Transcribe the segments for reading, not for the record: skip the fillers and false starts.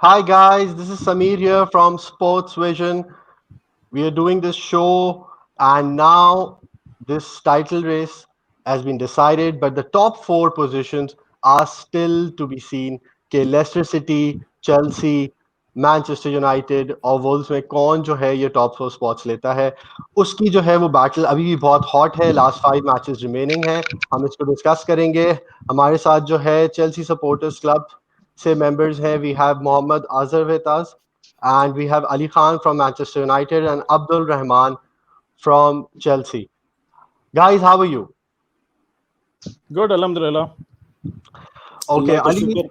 Hi guys, this is Sameer here from Sports Vision. We are doing this show, and now this title race has been decided, but the top four positions are still to be seen. कि Leicester City, Chelsea, Manchester United और Wolves में कौन जो है ये top four spots लेता है, उसकी जो है वो बैटल अभी भी बहुत हॉट है. लास्ट 5 मैचेस रिमेनिंग है. हम इसको डिस्कस करेंगे. हमारे साथ जो है चेल्सी सपोर्टर्स क्लब से मेंबर्स हैं. We have Mohammad Azhar with us, and we have Ali Khan from Manchester United and Abdul Rahman from Chelsea. Guys, how are you? Good अल्हम्दुलिल्लाह. Okay, अल्लाह का Ali. शुक्र.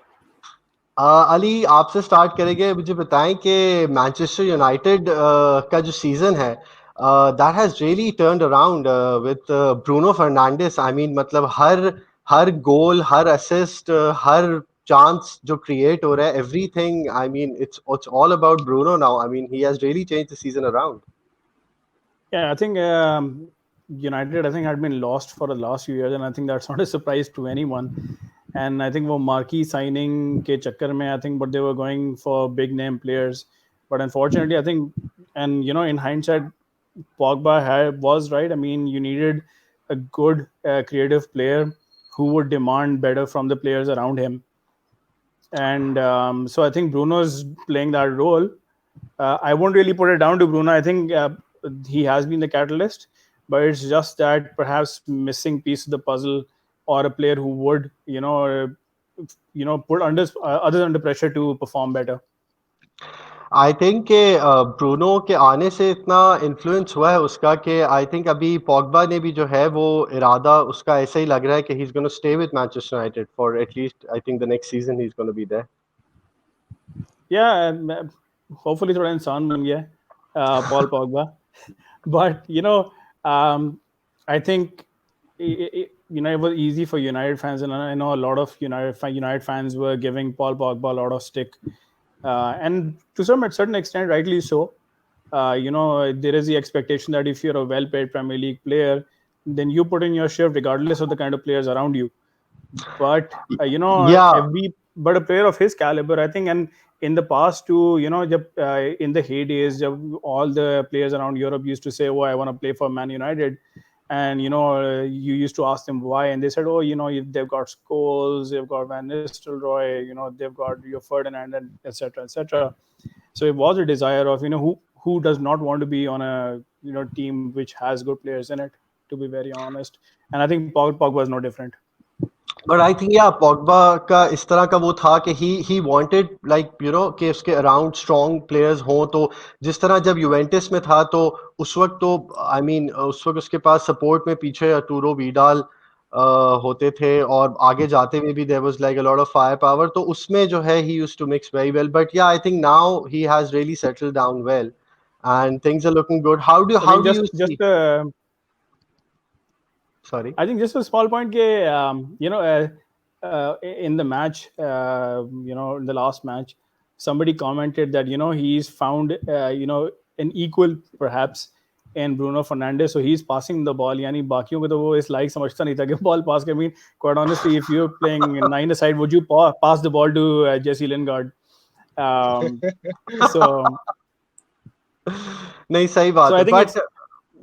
अली आपसे स्टार्ट करेंगे. मुझे बताएं कि मैनचेस्टर यूनाइटेड का जो सीजन है that has really turned around with Bruno Fernandes. I mean मतलब हर गोल, हर असिस्ट, हर चांस जो क्रिएट हो रहा है, everything. I mean it's all about Bruno now. I mean he has really changed the season around. Yeah, I think United, I think, had been lost for the last few years, and I think that's not a surprise to anyone. And I think वो marquee signing के चक्कर में, I think, but they were going for big name players. But unfortunately, I think, and in hindsight, Pogba was right. I mean, you needed a good creative player who would demand better from the players around him. And so I think Bruno's playing that role. I won't really put it down to Bruno. I think he has been the catalyst, but it's just that perhaps missing piece of the puzzle, or a player who would, put others under pressure to perform better. I think के Bruno के आने से इतना influence हुआ है उसका कि I think अभी पॉगबा ने भी जो है वो इरादा उसका ऐसा ही लग रहा है कि he is gonna stay with Manchester United for at least I think the next season he is gonna be there. Yeah, hopefully थोड़ा इंसान बन गया Paul Pogba. But I think it was easy for United fans, and I know a lot of United fans were giving Paul Pogba a lot of stick, and to some at certain extent, rightly so. There is the expectation that if you're a well-paid Premier League player, then you put in your shift regardless of the kind of players around you. But या but a player of his caliber, I think, and in the past too, in the heydays, all the players around Europe used to say, "Oh, I want to play for Man United," and you used to ask them why, and they said, "Oh, they've got Scholes, they've got Van Nistelrooy, they've got Rio Ferdinand, and etc. etc." So it was a desire of who does not want to be on a team which has good players in it, to be very honest. And I think Pogba was no different. But I think या Pogba का इस तरह का वो था कि he wanted like कि उसके अराउंड स्ट्रॉन्ग प्लेयर्स हों. तो जिस तरह जब यूवेंटस में था तो उस वक्त तो आई मीन उस वक्त उसके पास सपोर्ट में पीछे अटूरो विडाल होते थे और आगे जाते हुए भी there was like a lot of fire power. तो उसमें जो है he used to mix very well. But yeah I think now he has really settled down well and things are looking good. How do I how think do just you see? just Sorry. I think just a small point, in the match, in the last match, somebody commented that he's found an equal perhaps in Bruno Fernandes, so he's passing the ball. Yani bakiyon ko to wo is like समझता नहीं था कि ball pass के. I mean, quite honestly, if you're playing nine aside, would you pass the ball to Jesse Lingard? Um, so नहीं सही so बात I है. think But it's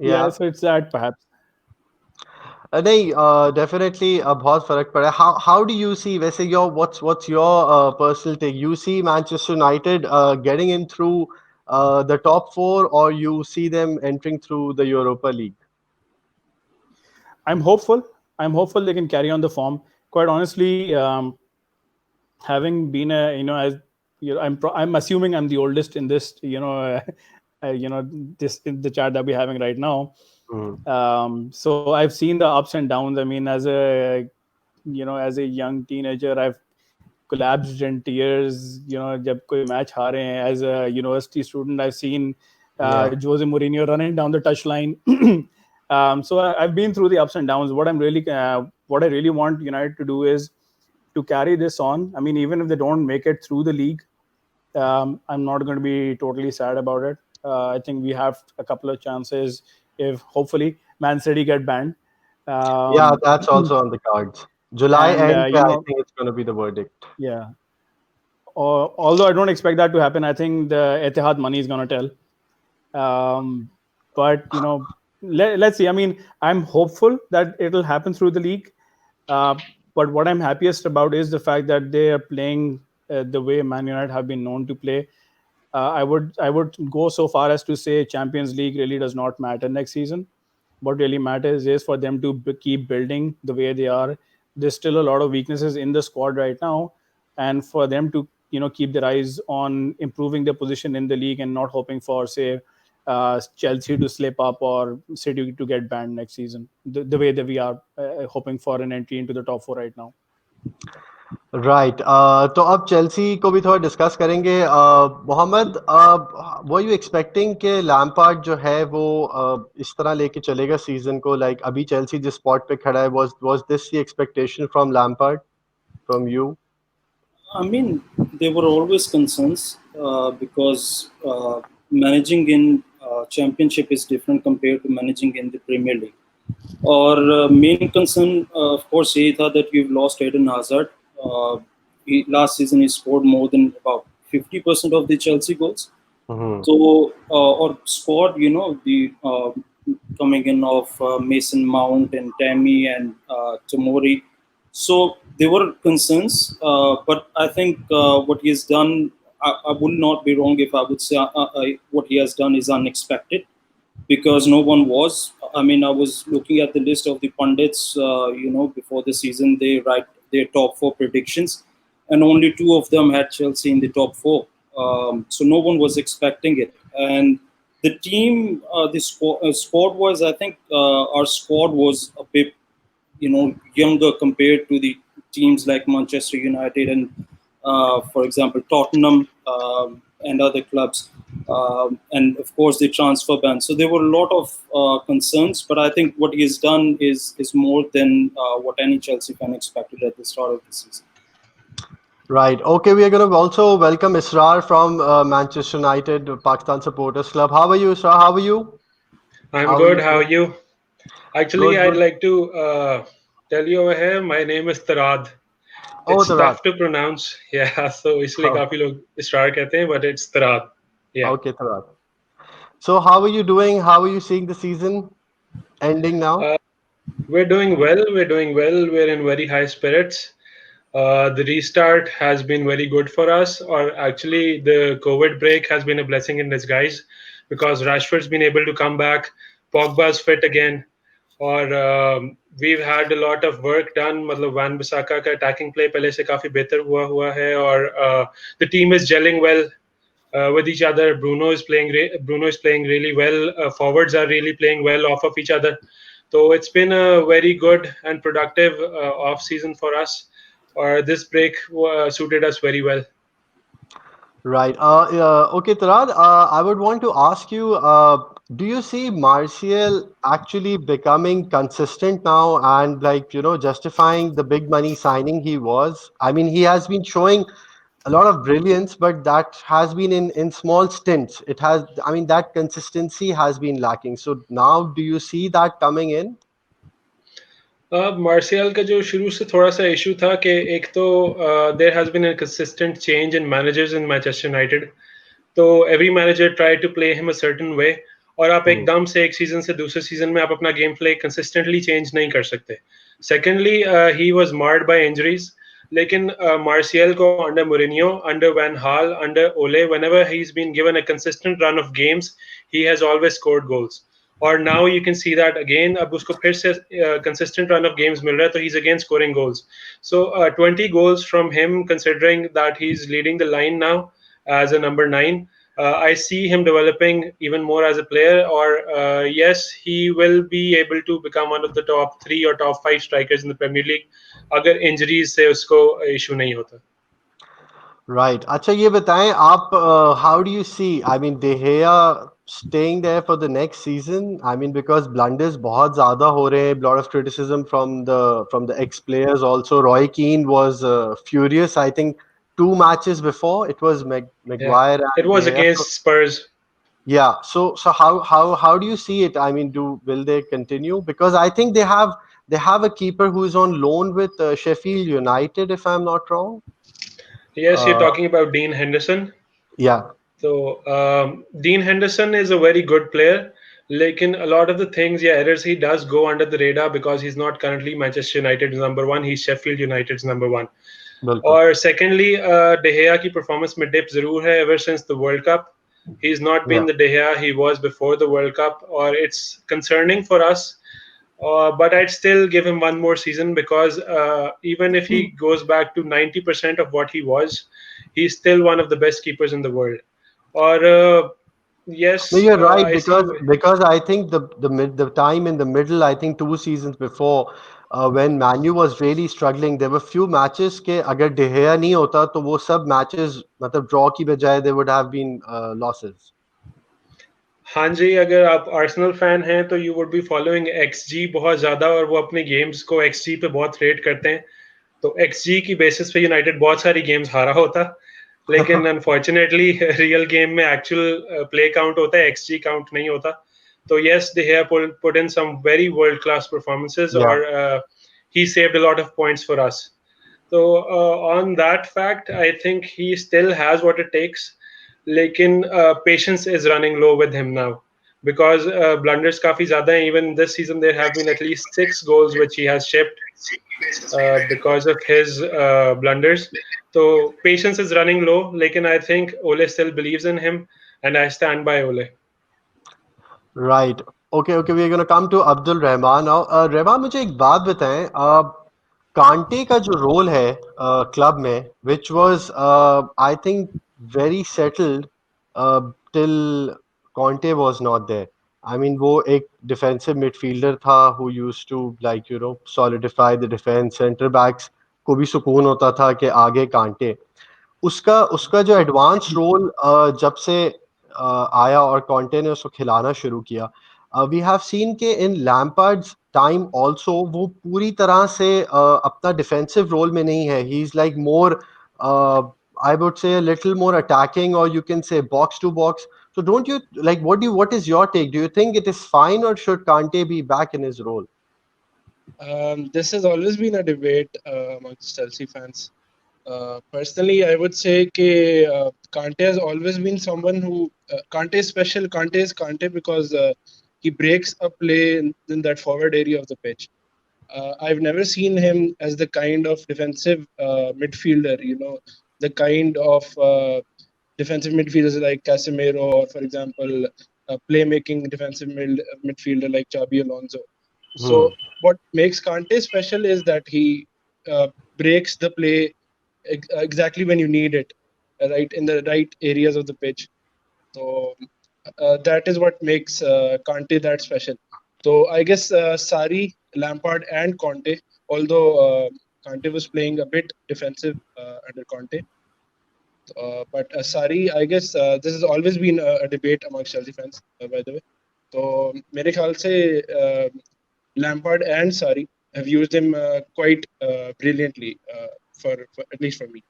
yeah, yeah. so it's that perhaps. नहीं definitely बहुत फर्क पड़ा है. How do you see वैसे your what's your personal take? You see Manchester United getting in through the top four और you see them entering through the Europa League? I'm hopeful. I'm hopeful they can carry on the form. Quite honestly, having been as I'm assuming I'm the oldest in this, this in the chat that we're having right now. So I've seen the ups and downs. I mean, as a young teenager, I've collapsed in tears. जब कोई match हारे हैं. As a university student, I've seen Yeah. Jose Mourinho running down the touchline. So I've been through the ups and downs. What I really want United to do is to carry this on. I mean, even if they don't make it through the league, I'm not going to be totally sad about it. I think we have a couple of chances if hopefully Man City get banned. Yeah, Um, that's also on the cards. July and end, I think it's going to be the verdict. yeah, although I don't expect that to happen, I think the Etihad money is going to tell. But let's see. I mean, I'm hopeful that it'll happen through the league. Uh, but what I'm happiest about is the fact that they are playing the way Man United have been known to play. I would go so far as to say Champions League really does not matter next season. What really matters is for them to keep building the way they are. There's still a lot of weaknesses in the squad right now, and for them to keep their eyes on improving their position in the league and not hoping for, say, Chelsea to slip up or City to get banned next season. The way that we are hoping for an entry into the top four right now. Right तो अब Chelsea को भी थोड़ा discuss करेंगे Mohammad were you expecting कि Lampard जो है वो इस तरह लेके चलेगा सीजन को लाइक अभी चेल्सी जिस स्पॉट पे खड़ा है was this the expectation from Lampard from you I mean, there were always concerns because managing in championship is different compared to managing in the Premier League. Our main concern, of course, is that we've lost Eden Hazard. Last season, he scored more than about 50% of the Chelsea goals. So, our squad, the coming in of Mason Mount and Tammy and Tomori. So there were concerns, but I think what he has done, I would not be wrong if I would say what he has done is unexpected because no one was. I mean, I was looking at the list of the pundits, before the season, they write their top four predictions, and only two of them had Chelsea in the top four. So no one was expecting it. And the team, the squad was, I think our squad was a bit, younger compared to the teams like Manchester United and, for example, Tottenham and other clubs. And of course the transfer ban. So there were a lot of concerns, but I think what he has done is more than what any Chelsea fan expected at the start of the season. Right. Okay, we are going to also welcome Israr from Manchester United, Pakistan Supporters Club. How are you, Israr? How are you? I'm How are good. you How are doing? you? Actually, Good, I'd good. like to tell you over here. My name is Tarad. Oh, It's Tarad. tough to pronounce. Yeah, so इसलिए Oh, काफी लोग इसरार कहते हैं, but it's Tarad. Yeah. okay, Tarad. So, how are you doing? How are you seeing the season ending now? Uh, we're doing well. We're doing well. We're in very high spirits. The restart has been very good for us, or actually, the COVID break has been a blessing in disguise because Rashford's been able to come back. Pogba's fit again. और we've had a lot of work done. मतलब van बिसाका का attacking play पहले से काफी बेहतर हुआ है और the team is gelling well with each other. Bruno is playing really well. Forwards are really playing well off of each other. So it's been a very good and productive off season for us. Or this break suited us very well. Right. Okay, Tarad, I would want to ask you, do you see Martial actually becoming consistent now and justifying the big money signing he was? I mean, he has been showing a lot of brilliance, but that has been in small stints. It has, I mean, that consistency has been lacking. So now do you see that coming in? Martial का जो शुरू से थोड़ा सा issue था कि एक तो there has been a consistent change in managers in Manchester United तो every manager try to play him a certain way और आप Hmm. एकदम से एक सीजन से दूसरे सीजन में आप अपना गेम प्ले कंसिस्टेंटली चेंज नहीं कर सकते secondly he was marred by injuries लेकिन मार्शियल को under Mourinho under Van Gaal under Ole whenever he is been given a consistent run of games he has always scored goals और now you can see that again अब उसको फिर से consistent run of games मिल रहा है तो he is again scoring goals so 20 goals from him considering that he's leading the line now as a number 9. I see him developing even more as a player or yes he will be able to become one of the top 3 or top 5 strikers in the Premier League अगर injuries से उसको issue नहीं होता. Right. अच्छा ये बताएं आप how do you see I mean De Gea staying there for the next season I mean because blunders बहुत ज़्यादा हो रहे हैं lot of criticism from the ex players also Roy Keane was furious I think 2 matches before it was Yeah, Maguire it and De was Gea so against Spurs. yeah so how do you see it I mean will they continue because I think they have a keeper who's on loan with Sheffield United if I'm not wrong. Yes, you're Uh, talking about Dean Henderson. yeah, So Dean Henderson is a very good player. Like in a lot of the things, yeah, errors he does go under the radar because he's not currently Manchester United's number one. He's Sheffield United's number one. बिल्कुल. और secondly De Gea की performance में dip जरूर है ever since the World Cup. He's not Yeah. been the De Gea he was before the World Cup, or it's concerning for us. But I'd still give him one more season because even if he goes back to 90% of what he was, he's still one of the best keepers in the world. Or No, yes, you're right, I see. because I think the time in the middle, I think 2 seasons before, when Manu was really struggling, there were few matches के अगर De Gea नहीं होता तो वो सब matches मतलब draw की बजाय they would have been losses. हाँ जी, अगर आप आर्सेनल फैन हैं तो you would be following XD बहुत ज़्यादा, और वो अपने गेम्स को एक्सजी पे बहुत रेट करते हैं. तो एक्सजी की बेसिस पे यूनाइटेड बहुत सारी गेम्स हारा होता, लेकिन अनफॉर्चुनेटली रियल गेम में एक्चुअल प्ले काउंट होता है, एक्सजी काउंट नहीं होता. तो yes, they have put in some very world class performances, Yeah. और he saved a lot of points for us. So on that fact, I think he still has what it takes. लेकिन patience is running low with him now because blunders काफी ज़्यादा हैं. Even this season there have been at least 6 goals which he has shipped because of his blunders. So patience is running low. लेकिन I think Ole still believes in him, and I stand by Ole. Right. Okay, okay, we're going to come to Abdul Rahman now. Rahman मुझे एक बात बताएं, कांटे का जो role है club में, which was I think very settled till Conte was not there. I mean वो एक defensive midfielder था who used to like solidify the defense. Center backs को भी सुकून होता था कि आगे कांटे. उसका उसका जो एडवांस रोल जब से आया और कॉन्टे ने उसको खिलाना शुरू किया, वी हैव सीन के इन लैम्पार्ड्स टाइम आल्सो वो पूरी तरह से अपना डिफेंसिव रोल में नहीं है. He is like more, I would say little more attacking, और you can say box to box. So don't you like what is your take? Do you think it is fine or should Kante be back in his role? This has always been a debate amongst Chelsea fans. Personally, I would say that Kante has always been someone who Kante is special. Kante is Kante because he breaks a play in that forward area of the pitch. I've never seen him as the kind of defensive midfielder, the kind of defensive midfielders like Casemiro, or for example, playmaking defensive midfielder like Xabi Alonso. Hmm. So what makes Kante special is that he breaks the play exactly when you need it, right in the right areas of the pitch. So that is what makes Kante that special. So I guess Sari, Lampard, and Conte, although Kante was playing a bit defensive under Conte, but Sari, I guess this has always been a debate amongst Chelsea fans, by the way. So मेरे ख्याल से Lampard and Sari have used him quite brilliantly for at least for me.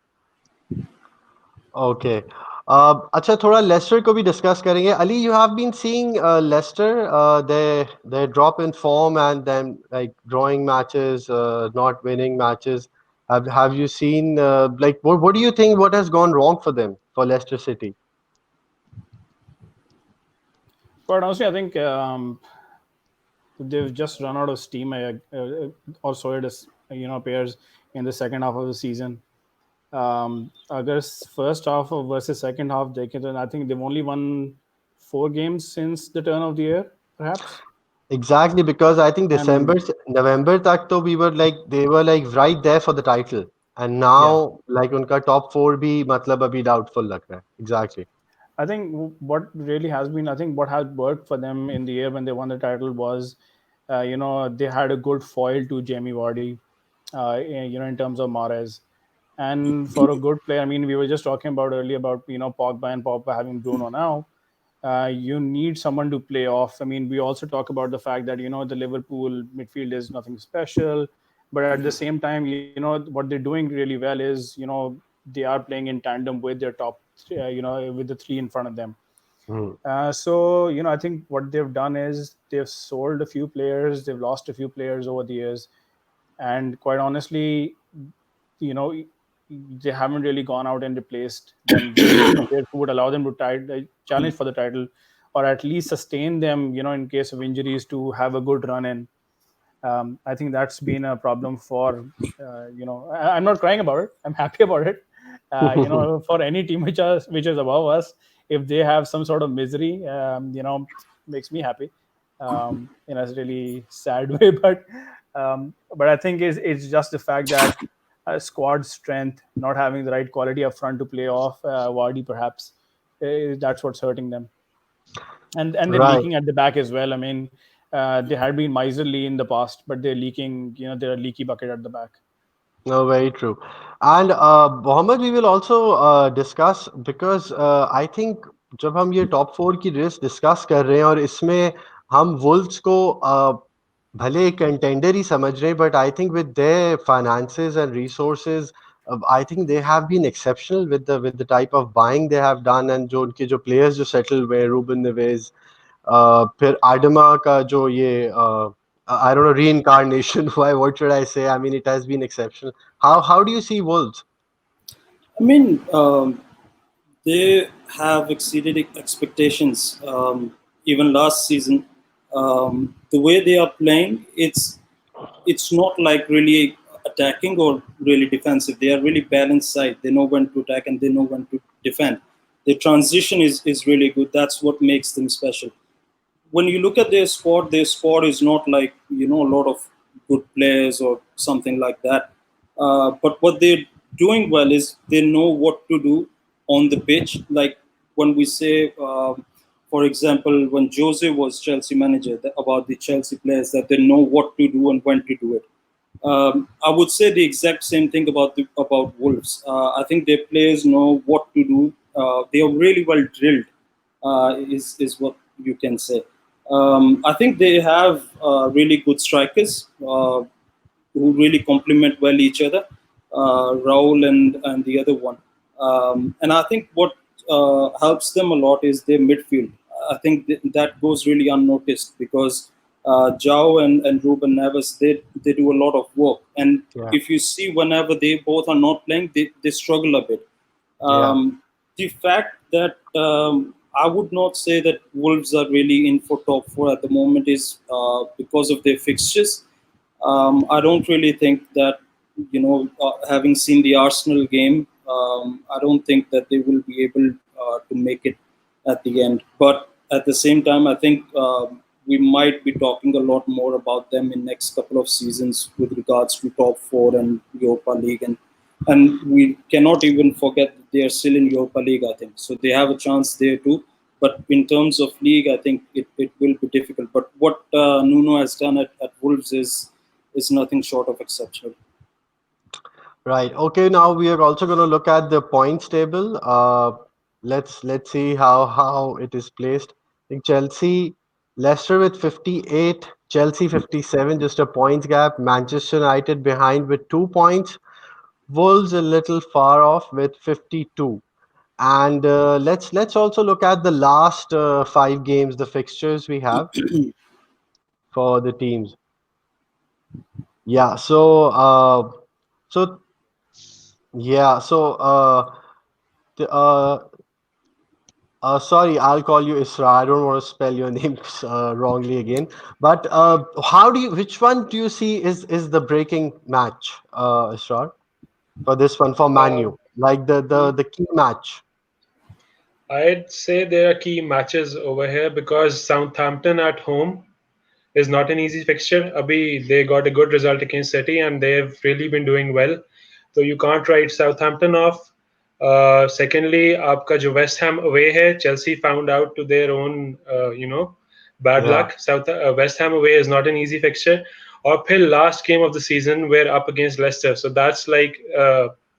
Okay. अच्छा, थोड़ा Lester को भी discuss करेंगे. Ali, you have been seeing Leicester, their drop in form and then like drawing matches, not winning matches. Have you seen like what do you think, what has gone wrong for them, for Leicester City? But honestly, I think they've just run out of steam, or so it is, appears in the second half of the season. Agar first half versus second half, then I think they've only won 4 games since the turn of the year, perhaps. Exactly, because I think And December November तक तो we were like they were like right there for the title, and yeah, now like उनका top four भी मतलब अभी doubtful लग रहा है. Exactly. I think what really has been, I think what has worked for them in the year when they won the title was, they had a good foil to Jamie Vardy, in terms of Mahrez. And for a good player, I mean, we were just talking about earlier about, Pogba and Pogba having Bruno now. You need someone to play off. I mean, we also talk about the fact that, the Liverpool midfield is nothing special. But at the same time, what they're doing really well is, they are playing in tandem with their top, with the three in front of them. Hmm. So, I think what they've done is they've sold a few players, they've lost a few players over the years. And quite honestly, you know, they haven't really gone out and replaced them with players who would allow them to challenge for the title, or at least sustain them, in case of injuries, to have a good run in. I think that's been a problem for, I'm not crying about it. I'm happy about it. For any team which is above us, if they have some sort of misery, makes me happy, in a really sad way. But I think it's just the fact that squad strength, not having the right quality up front to play off Vardy, perhaps, that's what's hurting them. And they're Right. leaking at the back as well. I mean, they had been miserly in the past, but they're leaking. They're a leaky bucket at the back. No, very true. And Mohammed, we will also discuss because I think जब हम ये top four की race discuss कर रहे हैं और इसमें हम वुल्व्स को भले कंटेंडर ही समझ रहे हैं, but I think with their finances and resources, I think they have been exceptional with the type of buying they have done, and जो उनके जो players जो settled हुए, Ruben Neves, फिर आडमा का जो ये I don't know, reincarnation. Why? What should I say? I mean, it has been exceptional. How do you see Wolves? I mean, they have exceeded expectations. Even last season, the way they are playing, it's not like really attacking or really defensive. They are really balanced side. They know when to attack and they know when to defend. The transition is really good. That's what makes them special. When you look at their squad is not like a lot of good players or something like that. But what they're doing well is they know what to do on the pitch. Like when we say, for example, when Jose was Chelsea manager, about the Chelsea players, that they know what to do and when to do it. I would say the exact same thing about Wolves. I think their players know what to do. They are really well drilled. Is what you can say. I think they have really good strikers who really complement well each other, Raul and the other one. And I think what helps them a lot is their midfield. I think that goes really unnoticed because Jao and Ruben Neves, they do a lot of work. And Yeah. if you see whenever they both are not playing, they struggle a bit. Yeah. The fact that I would not say that Wolves are really in for top four at the moment is because of their fixtures. I don't really think that, having seen the Arsenal game, I don't think that they will be able to make it at the end. But at the same time, I think we might be talking a lot more about them in next couple of seasons with regards to top four and Europa League, and we cannot even forget that they are still in Europa League, I think. So they have a chance there too. But in terms of league, I think it will be difficult. But what Nuno has done at Wolves is nothing short of exceptional. Right. Okay. Now we are also going to look at the points table. Let's see how it is placed. I think Chelsea, Leicester with 58, Chelsea 57, just a points gap. Manchester United behind with 2 points. Wolves a little far off with 52. And let's also look at the last 5 games, the fixtures we have for the teams. Yeah. So yeah. Sorry, I'll call you Isra. I don't want to spell your name wrongly again. But which one do you see is the breaking match, Isra, for this one for Uh, Manu, like the key match? I'd say there are key matches over here because Southampton at home is not an easy fixture. Abhi, they got a good result against City and they've really been doing well. So you can't write Southampton off. Secondly, आपका जो West Ham away है, Chelsea found out to their own, bad Yeah, luck. West Ham away is not an easy fixture. और फिर last game of the season, we're up against Leicester. So that's like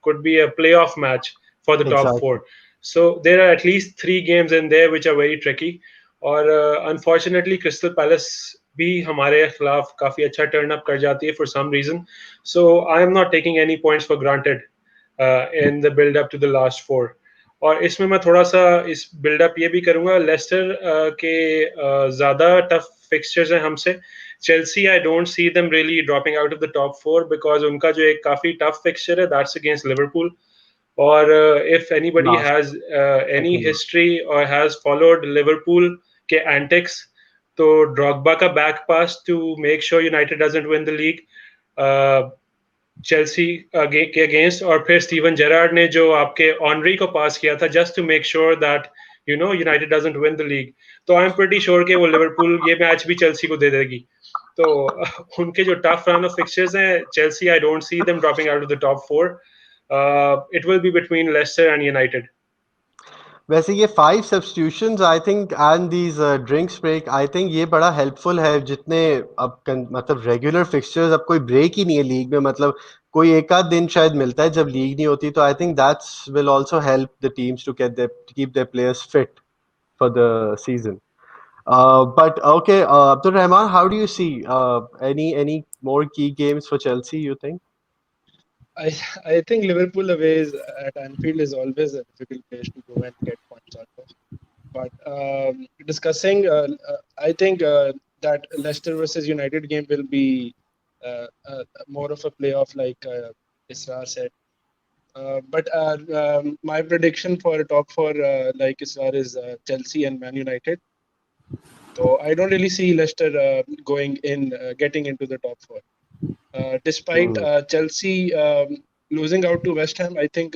could be a playoff match for the top exactly. four. So there are at least 3 games in there which are very tricky. और unfortunately, Crystal Palace भी हमारे खिलाफ काफी अच्छा turn up कर जाती है for some reason. So I am not taking any points for granted in the build up to the last four. और इसमें मैं थोड़ा सा इस बिल्डअप ये भी करूंगा, लेस्टर के ज़्यादा टफ फिक्सचर्स हैं हमसे. Chelsea I don't see them really dropping out of the top 4 because उनका जो एक काफ़ी टफ फिक्सचर है दैट्स अगेंस्ट लिवरपूल. और if anybody Last has any second. history or has followed Liverpool के antics, तो ड्रॉगबा का back pass to make sure United doesn't win the league, Chelsea के अगेंस्ट, और फिर स्टीवन जेरार्ड ने जो आपके ऑनरी को पास किया था just to make sure that United doesn't win the league. तो आई एम प्रीटी श्योर कि वो लिवरपूल ये मैच भी चेल्सी को दे देगी. तो उनके जो टफ रन ऑफ फिक्सचर्स हैं, Chelsea I don't see them dropping out of the top 4. It will be between Leicester and United. वैसे ये 5 substitutions I think and these drinks break, I think ये बड़ा हेल्पफुल है. जितने अब मतलब regular fixtures, अब कोई ब्रेक ही नहीं है लीग में, मतलब कोई एक आध दिन शायद मिलता है जब लीग नहीं होती. तो I think that's will also help the teams to get there, keep their players fit for the season. But okay, Abdul Rahman, how do you see any more key games for Chelsea, you think? I I think Liverpool away at Anfield is always a difficult place to go and get points out of. But discussing, I think that Leicester versus United game will be more of a playoff, like Israr said. But my prediction for top 4, like Israr, is Chelsea and Man United. So I don't really see Leicester getting into the top 4. Despite Chelsea losing out to West Ham, I think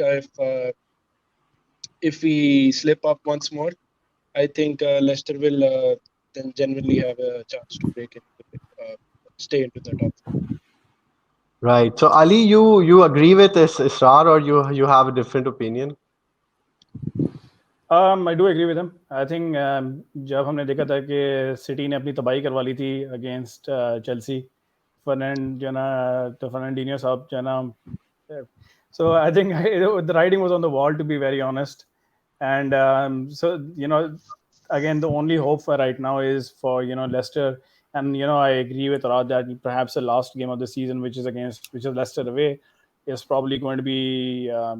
if we slip up once more, I think Leicester will then genuinely have a chance to stay into the top 4. Right. So Ali, you agree with this Israr, or you have a different opinion? I do agree with him. I think जब हमने देखा था कि city ने अपनी तबाही करवा ली थी अगेंस्ट चेल्सी, फर्नांडिनियो साहब जो है ना, so I think the writing was on the wall, to be very honest. And so again, the only hope for right now is for Leicester. And I agree with Raj that perhaps the last game of the season, which is Leicester away, is probably going to be a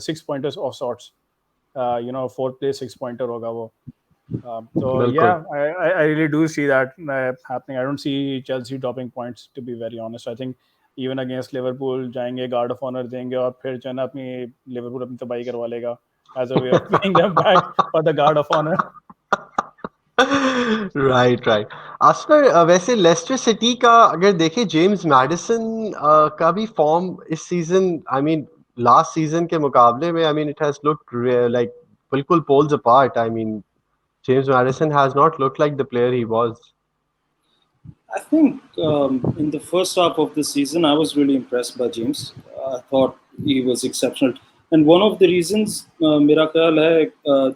6-pointer of sorts. 4th place 6-pointer hoga wo. So yeah, I really do see that happening. I don't see Chelsea dropping points, to be very honest. I think even against Liverpool जाएंगे, guard of honor देंगे, और फिर जो है ना अपनी Liverpool अपनी तबाही करवा लेगा as a way of paying them back for the guard of honor. Right. Asfar, वैसे लेस्टर सिटी का अगर देखें, जेम्स मैडिसन का भी फॉर्म इस season, I mean last season के मुकाबले में, I mean it has looked like बिल्कुल poles apart. I mean James Madison has not looked like the player he was. I think in the first half of the season, I was really impressed by James. I thought he was exceptional. And one of the reasons, मेरा ख्याल है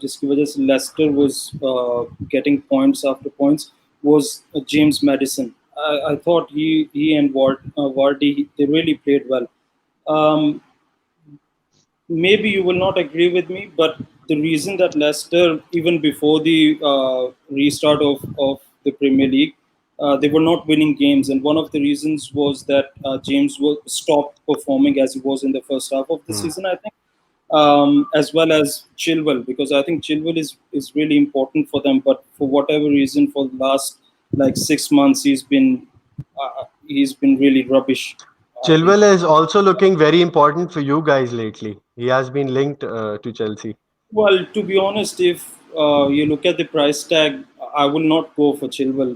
जिसकी वजह से Leicester was getting points after points was James Madison. I thought he and Vardy, they really played well. Maybe you will not agree with me, but the reason that Leicester, even before the restart of the Premier League, they were not winning games, and one of the reasons was that James stopped performing as he was in the first half of the season, I think, as well as Chilwell, because I think Chilwell is really important for them, but for whatever reason, for the last like 6 months, he's been really rubbish. Chilwell is also looking very important for you guys lately. He has been linked to Chelsea. Well, to be honest, if you look at the price tag, I will not go for Chilwell.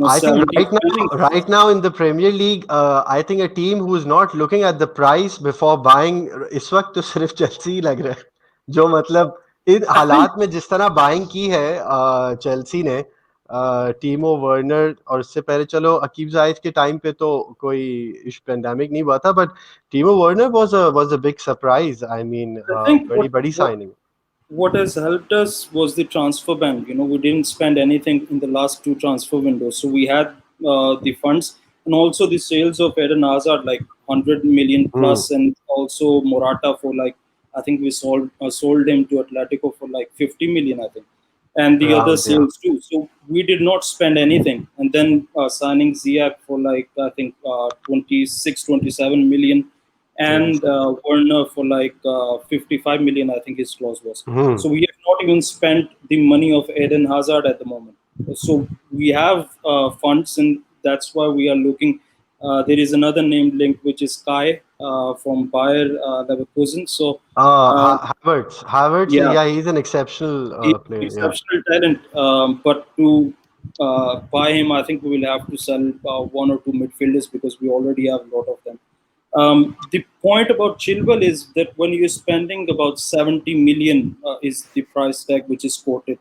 I think 70 right now in the Premier League, I think a team who is not looking at the price before buying, इस वक्त तो सिर्फ Chelsea लग रहा है, जो मतलब इन हालात में जिस तरह बाइंग की है Chelsea ने, टीमो वर्नर, और उससे पहले चलो अकीब जाहिद के टाइम पे तो कोई पेंडेमिक नहीं हुआ था, but टीमो Werner was a big surprise. I mean, very bड़ी signing. What has helped us was the transfer ban. We didn't spend anything in the last 2 transfer windows, so we had the funds, and also the sales of Eden Hazard, like 100 million plus, and also Morata for like, I think we sold him to Atletico for like 50 million, I think, and the other sales too. So we did not spend anything, and then signing Ziyech for like I think 27 million and Yes. Werner for like 55 million, I think his clause was. Hmm. So we have not even spent the money of Eden Hazard at the moment. So we have funds, and that's why we are looking. There is another name linked, which is Kai from Bayer Leverkusen. So uh, Havertz, yeah, yeah, he's an exceptional he's an player. Yeah. exceptional talent, but to buy him, I think we will have to sell one or two midfielders because we already have a lot of them. The point about Chilwell is that when you're spending about 70 million is the price tag which is quoted,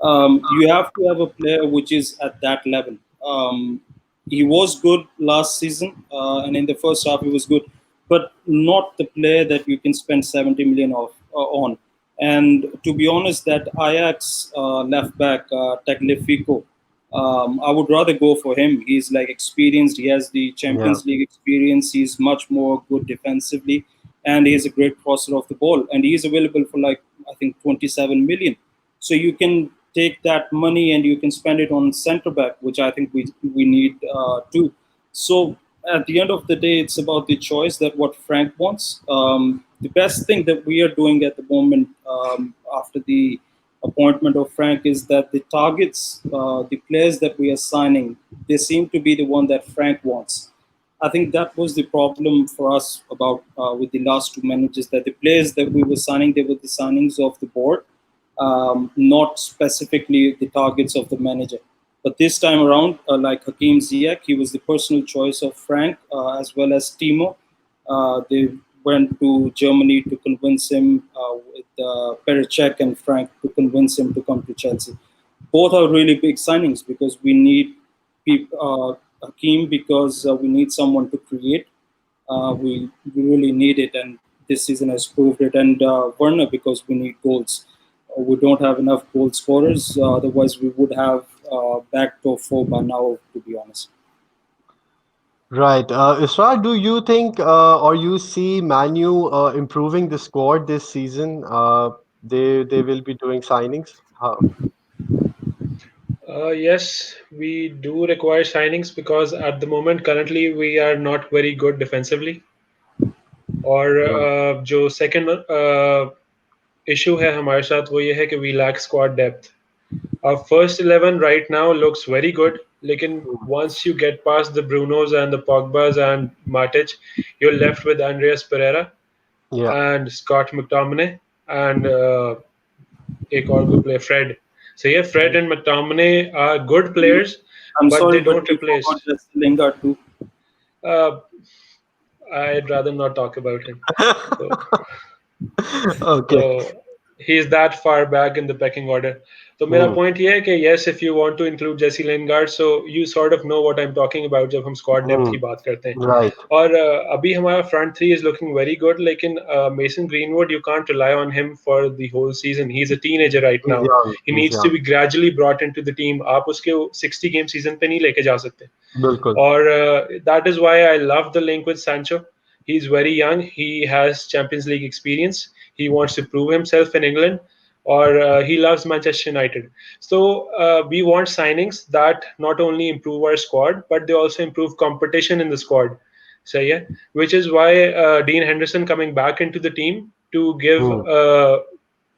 you have to have a player which is at that level. He was good last season, and in the first half he was good, but not the player that you can spend 70 million on. And to be honest, that Ajax left back Tagliafico, I would rather go for him. He's like experienced. He has the Yeah. Champions League experience. He's much more good defensively, and he's a great crosser of the ball. And he's available for like I think 27 million. So you can take that money and you can spend it on centre back, which I think we need too. So at the end of the day, it's about the choice that what Frank wants. The best thing that we are doing at the moment after the appointment of Frank is that the targets, the players that we are signing, they seem to be the one that Frank wants. I think that was the problem for us about with the last two managers, that the players that we were signing, they were the signings of the board, not specifically the targets of the manager. But this time around, like Hakim Ziyech, he was the personal choice of Frank as well as Timo. They went to Germany to convince him with Pericek and Frank to convince him to come to Chelsea. Both are really big signings because we need Hakim because we need someone to create. We really need it, and this season has proved it. And Werner because we need goals. We don't have enough goal scorers. Otherwise, we would have back top four by now. To be honest. Right. Isra, do you think or you see Manu improving the squad this season? They will be doing signings. How? Yes, we do require signings because at the moment, currently, we are not very good defensively. और Right. जो second issue है हमारे साथ वो ये है कि we lack squad depth. Our first 11 right now looks very good. लेकिन once you get past the Brunos and the Pogbas and Matic, you're left with Andreas Pereira Yeah. and Scott McTominay and एक और कोई player Fred. So yeah, Fred and McTominay are good players, I'm but sorry, they but don't you replace. forgot Jesse Lingard too. Uh, I'd rather not talk about him. So, Okay. so he's that far back in the pecking order. तो मेरा Hmm. point ये है कि yes, if you want to include Jesse Lingard, so you sort of know what I'm talking about जब हम squad depth Hmm. की बात करते हैं. Right. और अभी हमारा front three is looking very good, लेकिन Mason Greenwood, you can't rely on him for the whole season. He's a teenager right He's now. young. He He's needs to young. be gradually brought into the team. आप उसके 60 game season पे नहीं लेके जा सकते. बिल्कुल. Or that is why I love the link with Sancho. He's very young. He has Champions League experience. He wants to prove himself in England, or he loves Manchester United. So we want signings that not only improve our squad, but they also improve competition in the squad. So yeah, which is why Dean Henderson coming back into the team to give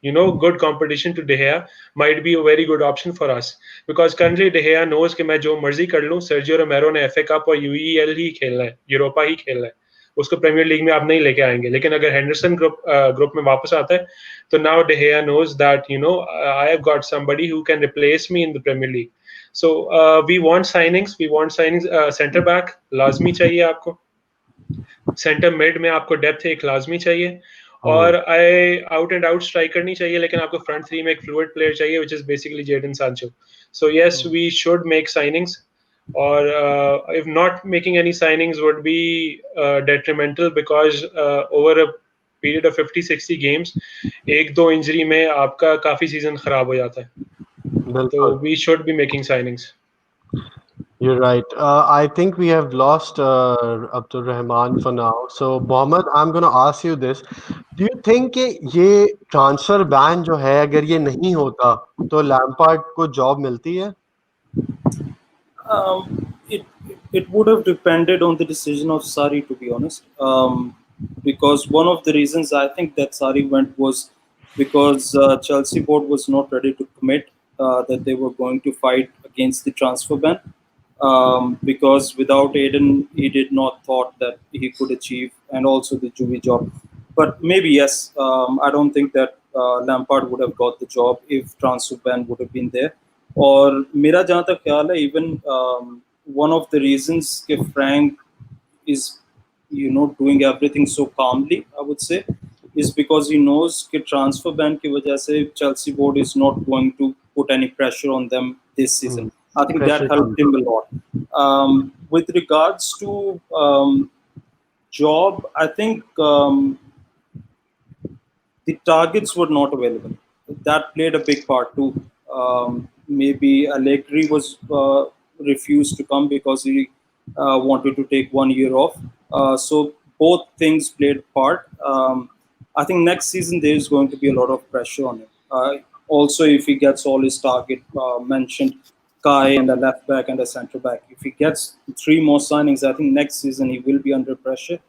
Hmm. good competition to De Gea might be a very good option for us because currently De Gea knows कि मैं जो मर्जी कर लूँ Sergio रोमेरो ने FA cup और यूईएल ही खेलना है यूरोपा ही खेलना है उसको प्रीमियर लीग में आप नहीं लेके आएंगे लेकिन अगर हेंडरसन ग्रुप में वापस आता है तो now De Gea knows that I have got somebody who can replace me in the Premier League. So we want signings. Center back लाजमी चाहिए आपको सेंटर मिड में आपको डेप्थ एक लाजमी चाहिए Hmm. और I out and out striker नहीं चाहिए लेकिन आपको फ्रंट थ्री में एक फ्लूइड प्लेयर चाहिए which is basically Jadon Sancho so yes we should make signings और if not making any signings would be detrimental because over a period of 50-60 games एक दो इंजरी में आपका काफी सीजन खराब हो जाता है तो बिल्कुल. we should be making signings. You're right. I think we have lost Abdul Rahman for now. So, Mohammed, I'm going to ask you this. Do you think कि ये ट्रांसफर बैन जो है अगर ये नहीं होता तो लैम्पार्ड को जॉब मिलती है? It would have depended on the decision of Sari, to be honest. because one of the reasons I think that Sari went was because Chelsea board was not ready to commit that they were going to fight against the transfer ban. Because without Aiden, he did not thought that he could achieve, and also the Juve job. But maybe yes, I don't think that Lampard would have got the job if transfer ban would have been there. और मेरा जहाँ तक ख्याल है, even one of the reasons कि Frank is doing everything so calmly, I would say, is because he knows कि transfer ban की वजह से Chelsea board is not going to put any pressure on them this season. I think that Pressure helped him a lot. With regards to job, I think the targets were not available. That played a big part too. Maybe Allegri was refused to come because he wanted to take 1 year off. So both things played part. I think next season there is going to be a lot of pressure on him. Also, if he gets all his target mentioned, Kai and a left back and a centre back. If he gets 3 more signings, I think next season he will be under pressure.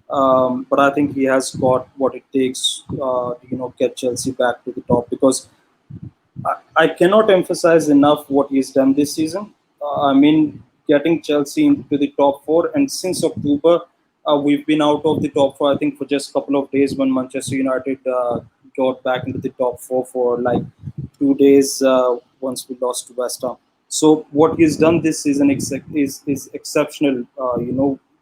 But I think he has got what it takes, get Chelsea back to the top, because I cannot emphasize enough what he's done this season. I mean, getting Chelsea into the top four, and since October, we've been out of the top four. I think for just a couple of days when Manchester United got back into the top four for like 2 days once we lost to West Ham. So what he's done this season is exceptional.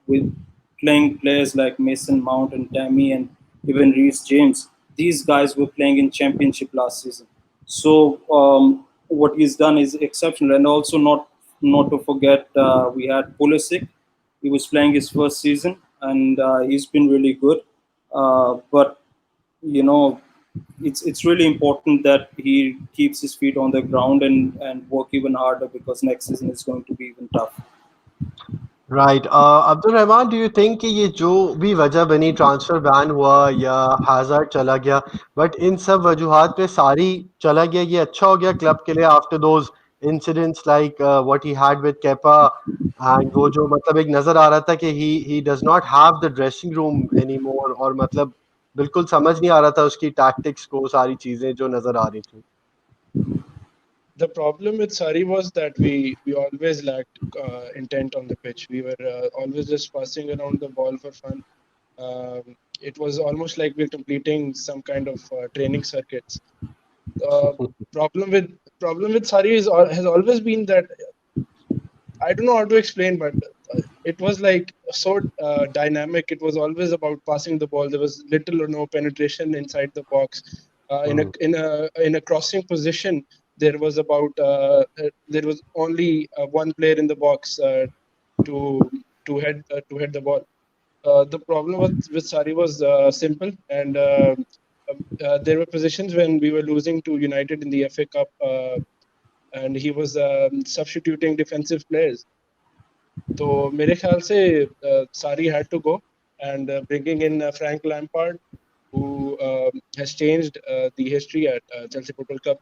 With playing players like Mason Mount and Tammy and even Reece James. These guys were playing in Championship last season. So what he's done is exceptional, and also not to forget we had Pulisic. He was playing his first season, and he's been really good. But you know, it's really important that he keeps his feet on the ground and work even harder, because next season is going to be even tough. Right Abdul Rahman, do you think कि ये जो भी वजह बनी, transfer ban हुआ या hazard चला गया, बट इन सब वजूहात पे सारी चला गया, ये अच्छा हो गया क्लब के लिए after those incidents like what he had with Kepa, and वो जो मतलब एक नज़र आ रहा था कि he does not have the dressing room anymore, और मतलब बिल्कुल समझ नहीं आ रहा था उसकी टैक्टिक्स को, सारी चीज़ें जो नज़र आ रही थी. The problem with Sari was that we always lacked intent on the pitch. We were always just passing around the ball for fun. It was almost like we're completing some kind of training circuits. Problem with Sari has always been that I don't know how to explain, but it was like so dynamic. It was always about passing the ball. There was little or no penetration inside the box. In a crossing position, there was only one player in the box to head the ball. The problem with Sari was simple, and there were positions when we were losing to United in the FA Cup, and he was substituting defensive players. तो मेरे ख्याल से Sari had to go, and bringing in Frank Lampard, who has changed the history at Chelsea Football Club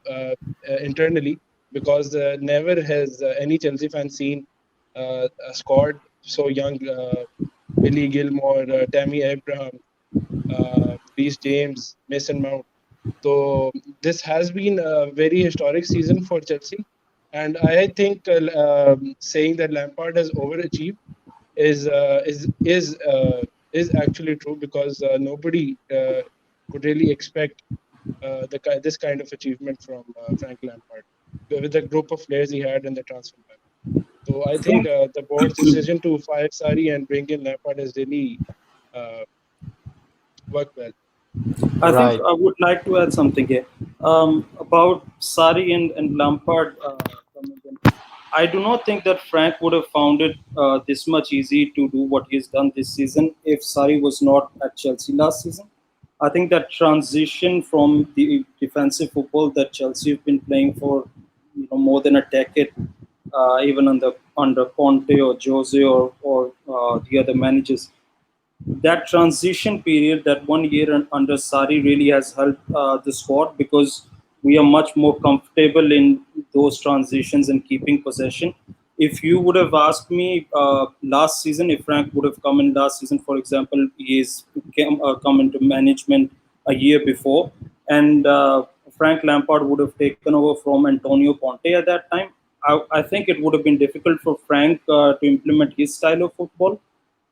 internally, because never has any Chelsea fan seen a squad so young. Billy Gilmore, Tammy Abraham, Reece James, Mason Mount. So this has been a very historic season for Chelsea, and I think saying that Lampard has overachieved is actually true, because nobody could really expect this kind of achievement from Frank Lampard with the group of players he had in the transfer ban. So I think the board's decision to fire Sari and bring in Lampard has really worked well. I Right. think I would like to add something here about Sari and Lampard coming in. I do not think that Frank would have found it this much easy to do what he's done this season if Sari was not at Chelsea last season. I think that transition from the defensive football that Chelsea have been playing for more than a decade, even under Conte or Jose or the other managers, that transition period, that 1 year under Sari, really has helped the squad, because we are much more comfortable in those transitions and keeping possession. If you would have asked me last season, if Frank would have come in last season, for example, he's come into management a year before, and Frank Lampard would have taken over from Antonio Conte at that time, I think it would have been difficult for Frank to implement his style of football,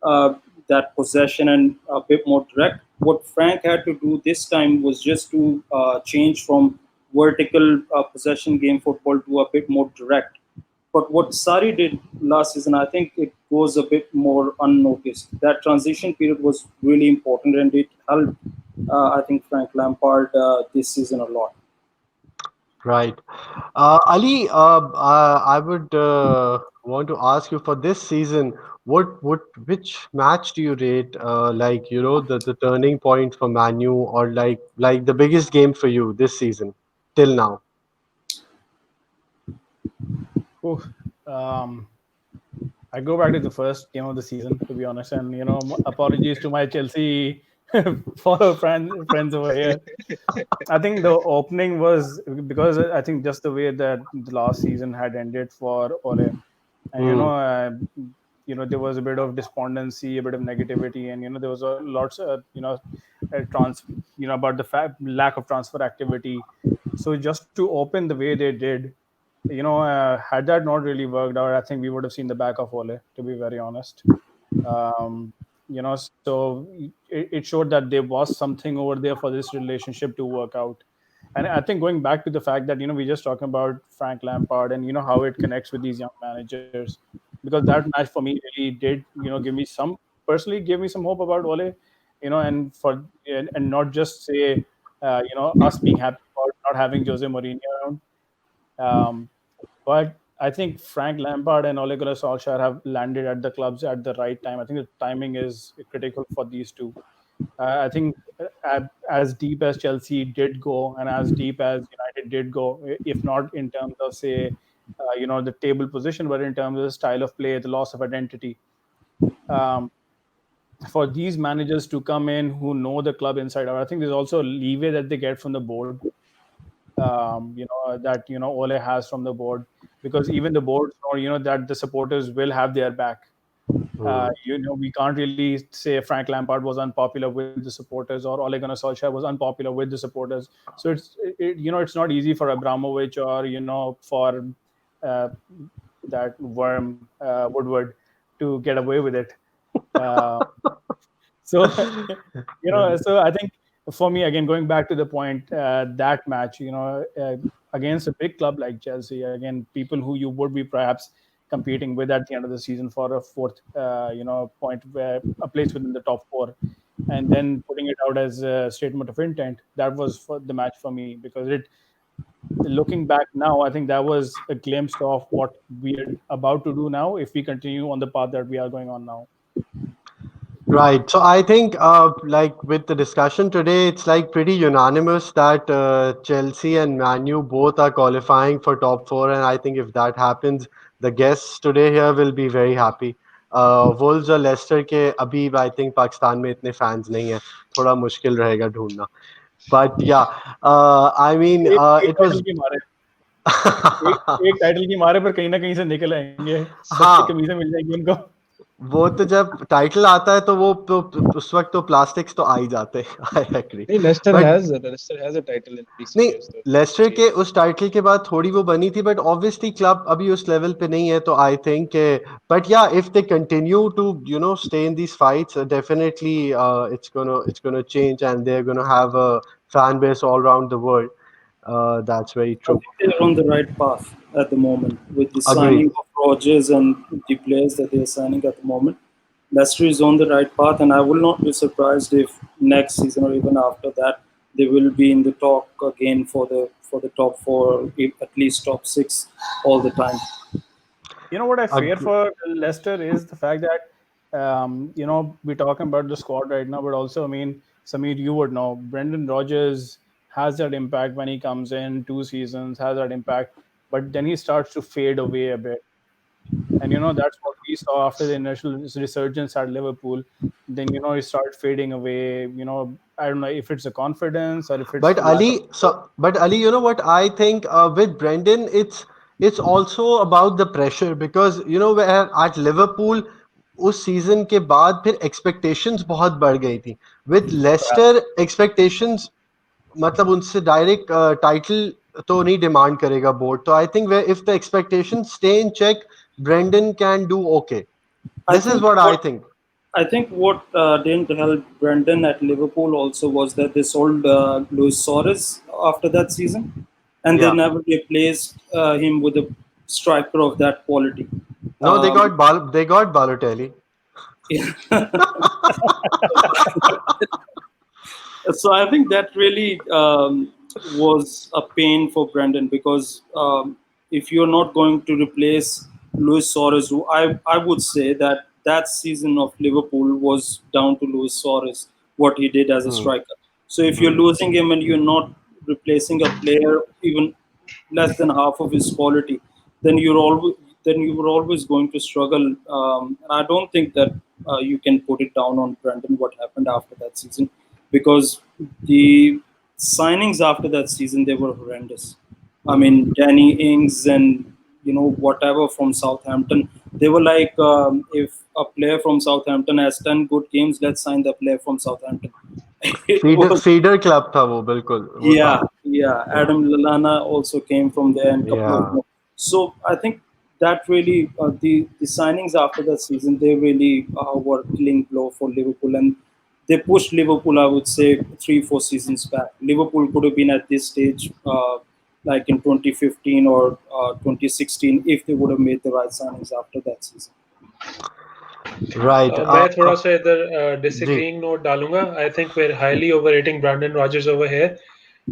uh, that possession and a bit more direct. What Frank had to do this time was just to change from vertical possession game football to a bit more direct. But what Sari did last season, I think it goes a bit more unnoticed. That transition period was really important, and it helped, I think, Frank Lampard this season a lot. Right. Ali, I would want to ask you for this season, which match do you rate, like, the turning point for Manu, or like the biggest game for you this season till now? Oh, um, I go back to the first game of the season, to be honest, and apologies to my Chelsea follow friends over here. I think the opening was because I think just the way that the last season had ended for Ole, and Hmm. there was a bit of despondency, a bit of negativity, and there was a lots trans about the lack of transfer activity. So just to open the way they did, had that not really worked out, I think we would have seen the back of Ole, to be very honest. um, so it showed that there was something over there for this relationship to work out. And I think going back to the fact that we just talking about Frank Lampard and how it connects with these young managers, because that match for me really did give me some, personally gave me some hope about Ole, and not just say us being happy about not having Jose Mourinho around. um, but I think Frank Lampard and Ole Gunnar Solskjaer have landed at the clubs at the right time. I think the timing is critical for these two. I think as deep as Chelsea did go, and as deep as United did go, if not in terms of say, the table position, but in terms of the style of play, the loss of identity. Um, for these managers to come in who know the club inside out, I think there's also a leeway that they get from the board, that Ole has from the board, because even the boards know that the supporters will have their back. Hmm. We can't really say Frank Lampard was unpopular with the supporters or Ole Gunnar Solskjaer was unpopular with the supporters. So it's not easy for Abramovich or for uh, that worm Woodward to get away with it. Uh, so so I think for me, again, going back to the point, that match, against a big club like Chelsea, again, people who you would be perhaps competing with at the end of the season for a fourth point, where a place within the top four, and then putting it out as a statement of intent, that was for the match for me, because it, looking back now, I think that was a glimpse of what we are about to do now if we continue on the path that we are going on now. Right. So I think, like with the discussion today, it's like pretty unanimous that Chelsea and Manu both are qualifying for top four, and I think if that happens, the guests today here will be very happy. Wolves और Lester के अभी I think Pakistan में इतने fans नहीं है, थोड़ा मुश्किल रहेगा ढूंढना. But yeah, I mean, एक एक it टाइटल was. की मारे एक टाइटल की मारे पर कहीं ना कहीं से निकल आएंगे, सस्ती हाँ, कमीजें मिल जाएंगी उनको. वो तो जब टाइटल आता है तो वो तो उस वक्त तो प्लास्टिक्स तो आ ही जाते हैं. I agree. Hey, but Leicester has a title in recent नहीं, years, though. Leicester Change. के उस टाइटल के बाद थोड़ी वो बनी थी, बट ऑब्वियसली क्लब अभी उस लेवल पे नहीं है, तो आई थिंक, बट या if they continue to stay in these fights, definitely it's gonna change, and they're gonna have a fan base all around the world. That's very I true. think they're on the right path at the moment with the Agree. signing of Rodgers and the players that they're signing at the moment. Leicester is on the right path, and I will not be surprised if next season or even after that they will be in the talk again for the top four, if at least top six all the time. What I fear Agree. for Leicester is the fact that we're talking about the squad right now, but also, I mean, Sameer, you would know Brendan Rodgers has that impact when he comes in 2 seasons, has that impact, but then he starts to fade away a bit. And that's what we saw after the initial resurgence at Liverpool. Then he started fading away. I don't know if it's a confidence or if it's But lack of. Ali, but Ali, you know what I think, with Brendan, it's also about the pressure because where at Liverpool उस season के बाद फिर expectations बहुत बढ़ गई थी with Leicester expectations मतलब उनसे डायरेक्ट टाइटल तो नहीं डिमांड करेगा बोर्ड तो I think if the expectations stay in check Brendan can do okay. I This is think what I what think. I think what didn't help Brendan at Liverpool also was that they sold Luis Suarez after that season, and they Yeah. never replaced him with a striker of that quality. No, they Um, got they got Balotelli. so I think that really was a pain for Brendan because if you're not going to replace Luis Suarez, who I would say that that season of Liverpool was down to Luis Suarez, what he did as a Hmm. striker. So if you're Hmm. losing him and you're not replacing a player even less than half of his quality, then you were always going to struggle. And I don't think that you can put it down on Brendan what happened after that season, because the signings after that season they were horrendous. I mean, Danny Ings and whatever from Southampton, they were like, if a player from Southampton has 10 good games, let's sign the player from Southampton. It feeder was feeder club था वो बिल्कुल वो था. yeah. Yeah. Adam Lallana also came from there, and a couple of Yeah. more. So I think that really the signings after that season they really were killing blow for Liverpool, and they pushed Liverpool. I would say 3-4 seasons back, Liverpool could have been at this stage like in 2015 or 2016 if they would have made the right signings after that season. Right. मैं थोड़ा सा इधर जी. disagreeing note डालूंगा. I think we're highly overrating Brandon Rodgers over here.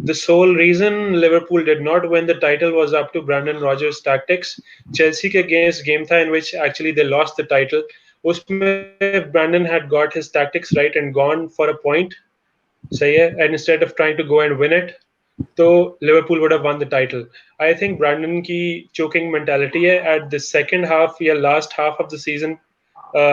The sole reason Liverpool did not win the title was up to Brandon Rodgers' tactics. Chelsea के against game था in which actually they lost the title. उसमें if Brandon had got his tactics right and gone for a point, सही है, and instead of trying to go and win it, तो Liverpool would have won the title. I think Brandon की choking mentality है at the second half या last half of the season.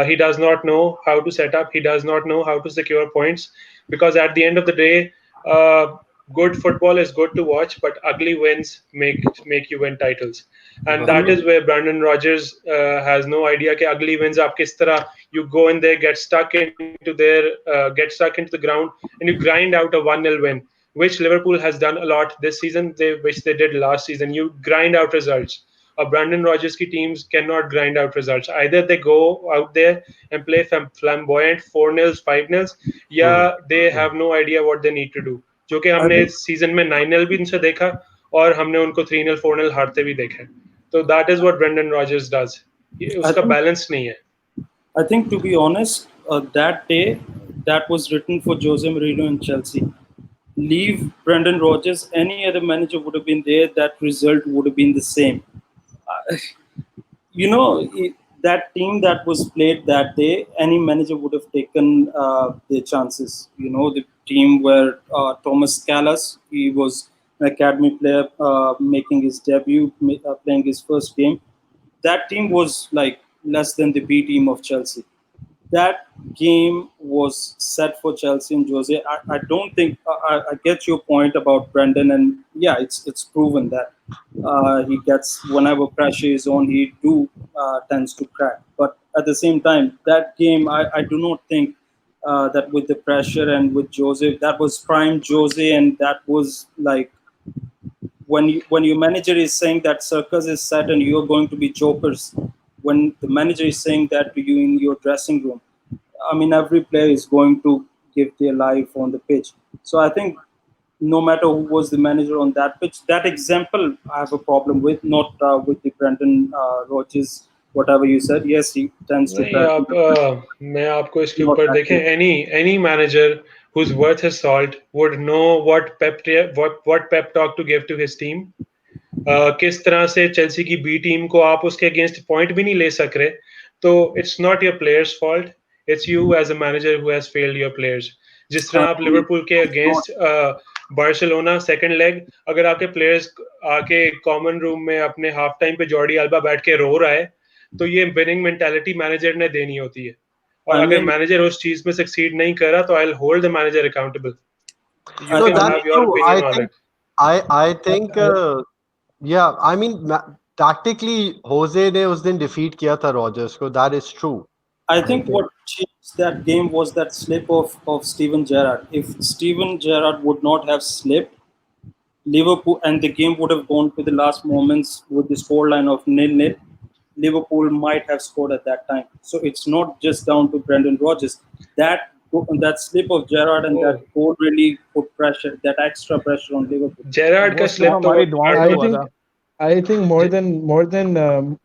He does not know how to set up. He does not know how to secure points because at the end of the day, uh, good football is good to watch, but ugly wins make you win titles. And I that is mean, where Brandon Rodgers has no idea कि ugly wins आप किस तरह you go in there, get stuck into the ground, and you grind out a 1-0 win, which Liverpool has done a lot this season, which they did last season. You grind out results. Brandon Rodgers की teams cannot grind out results. Either they go out there and play flamboyant 4-0, 5-0, या Hmm. they have no idea what they need to do. जो कि I हमने think इस season में 9-0 भी इनसे देखा और हमने उनको 3-0, 4-0 हारते भी देखा है. तो that is what Brendan Rodgers does. I उसका think balance नहीं है. I think to be honest, that day that was written for Jose Mourinho and Chelsea. Leave Brendan Rodgers, any other manager would have been there. That result would have been the same. You know, that team that was played that day, any manager would have taken their chances. You know, the team where Thomas Callas, he was an academy player making his debut, playing his first game. That team was like less than the B team of Chelsea. That game was set for Chelsea and Jose. I don't think I get your point about Brendan, and yeah, it's proven that he gets whenever pressure is on, he do tends to crack. But at the same time, that game I do not think that with the pressure and with Jose, that was prime Jose, and that was like when your manager is saying that circus is set and you're going to be jokers, when the manager is saying that to you in your dressing room, I mean, every player is going to give their life on the pitch. So I think no matter who was the manager on that pitch, that example I have a problem with, not with the Brendan Rodgers, whatever you said. Yes, he tends to नहीं crack. आप मैं आपको इसके Not ऊपर that देखें way. any manager who's worth his salt would know what pep talk to give to his team. किस तरह से चेल्सी की बी टीम को आप उसके अगेंस्ट पॉइंट भी नहीं ले सक रहे, तो it's not your players fault, it's you as a manager who has failed your players. जिस तरह I आप mean, लिवरपूल के it's not. Against Barcelona second leg, अगर आपके प्लेयर्स आके कॉमन रूम में अपने हाफ टाइम पे जॉर्डी अल्बा बैठ के रो रहा है, तो ये विनिंग मेंटालिटी मैनेजर ने देनी होती है. और I अगर mean, मैनेजर उस चीज में सक्सीड नहीं कर रहा, तो I will hold the manager accountable. You I, No, can I that's mean, have your true. opinion I on think it. I think yeah. I mean, tactically Jose ने उस दिन defeat किया था Rogers को. That is true. I I think think. what changed that game was that slip of Steven Gerrard. If Steven Gerrard would not have slipped, Liverpool and the game would have gone to the last moments with the scoreline of 0-0. Liverpool might have scored at that time. So it's not just down to Brendan Rodgers. That slip of Gerrard and that Oh, goal really put pressure, that extra pressure on Liverpool. Gerrard का वो slip slip तो हमारी बहुत दिमाग hard से I हुआ था. think था. I think J-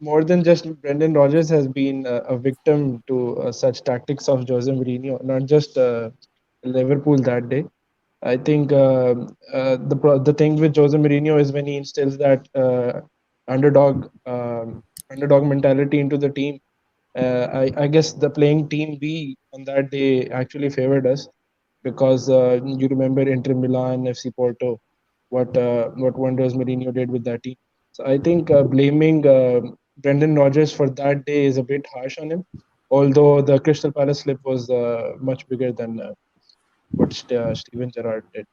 more than just Brendan Rodgers has been a victim to such tactics of Jose Mourinho, not just Liverpool that day. I think the thing with Jose Mourinho is when he instills that underdog underdog mentality into the team. I guess the playing team B on that day actually favored us because you remember Inter Milan, FC Porto, what wonders Mourinho did with that team. So I think blaming Brendan Rodgers for that day is a bit harsh on him. Although the Crystal Palace slip was much bigger than what Steven Gerrard did.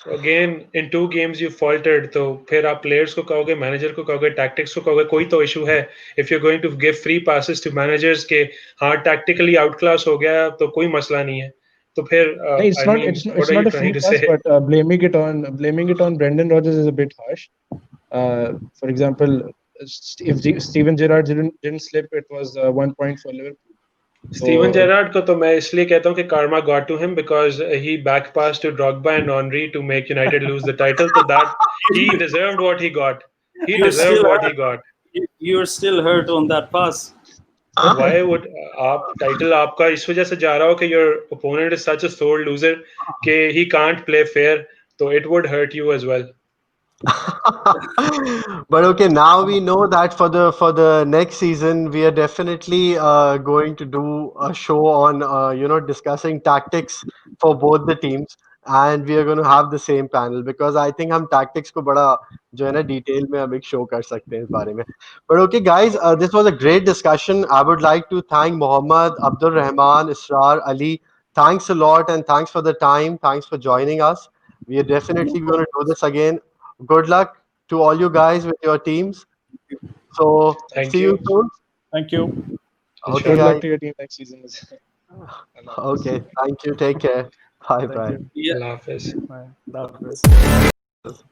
So again, in two games you faltered. तो फिर आप players को कहोगे, manager को कहोगे, tactics को कहोगे, कोई तो issue है. If you're going to give free passes to managers के हाँ tactically outclass हो गया तो कोई मसला नहीं है. तो फिर No, I mean, what it's are you not a trying free to pass, say? but blaming it on Brendan Rodgers is a bit harsh. For example, if Steven Gerrard didn't slip, it was 1 point for Liverpool. Steven So Gerrard को तो मैं इसलिए कहता हूँ कि karma got to him because he backpassed to Drogba and Henry to make United lose the title. So that he deserved what he got. He You're deserved still what he hurt. got. You're still hurt on that pass. Why would आप title आपका इस वजह से जा रहा हो कि your opponent is such a sore loser कि he can't play fair, so it would hurt you as well. But okay, now we know that for the next season we are definitely going to do a show on discussing tactics for both the teams, and we are going to have the same panel because I think हम tactics को बड़ा जो है ना detail में हम एक show कर सकते हैं इस बारे में. But okay, guys, this was a great discussion. I would like to thank Mohammed, Abdul Rahman, Israr, Ali. Thanks a lot, and thanks for the time. Thanks for joining us. We are definitely going to do this again. Good luck to all you guys with your teams. So Thank see you you. soon. Thank you. Okay, good Inshallah. luck guys. to your team next season. Allah Hafiz. Okay. Thank you. Take care. Bye Thank bye. you. Yeah. Allah Hafiz. Bye. Allah Hafiz.